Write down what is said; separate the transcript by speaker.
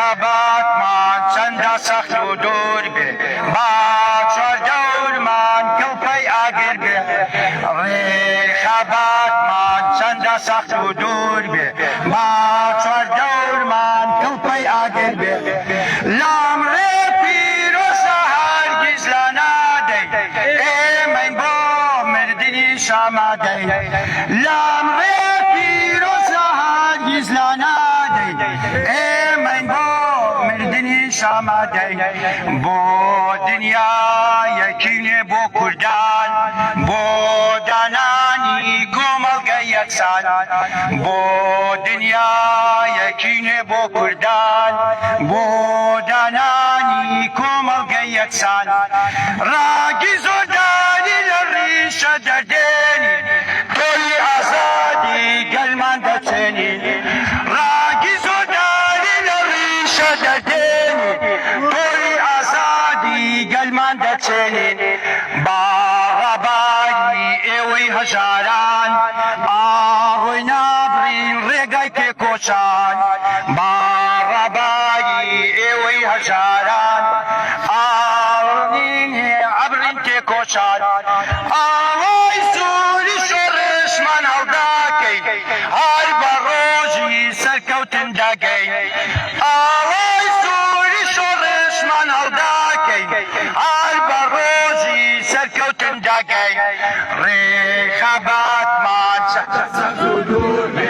Speaker 1: خەباتمان چەندە سەخت و دوور بێ با چوەردەورمان کەڵپەی ئاگر بێ خەباتمان چەندە سەخت و دوور بێ با چوەردەورمان کەڵپەی ئاگر بێ لام ڕێ پیرۆزە هەرگیز لە نادەی ئێمەین بۆ مردنی شامادەی لام ڕێ پیرۆزە هەرگیز لە نادەی ئێمەین بۆ مردنی شامادەی بۆ دنیایەکینێ بۆ کوردان بۆ دانانی کۆمەڵگەی یەکسان بۆ دنیایەکینێ بۆ کوردان بۆ دانانی کۆمەڵگەی یەکسان ڕاگی زۆردانی لە ڕیشە دەردێنی تۆی ئازادی گەلمان دەچێنی ڕاگی زۆردانی لە ڕیشە دەردێنی تۆی ئازادی گەلمان دەچێنین با ڕەباری ئێوەی هەژاران ئاڕۆی نابڕین ڕێگای پێکۆچان با ڕەباری ئێوەی هەژاران ئاڕنین عەبرین تێکۆچان ئاوای سووری شۆڕشمان هەڵداکەی هەر بە ڕۆژی سەرکەوتن دەگەی ئاوای سووری شۆڕشمان هەڵداکەی هەر بە ڕۆژی سەرکەوتن دەگەی ڕێخەباتمان چەند و دوور بێ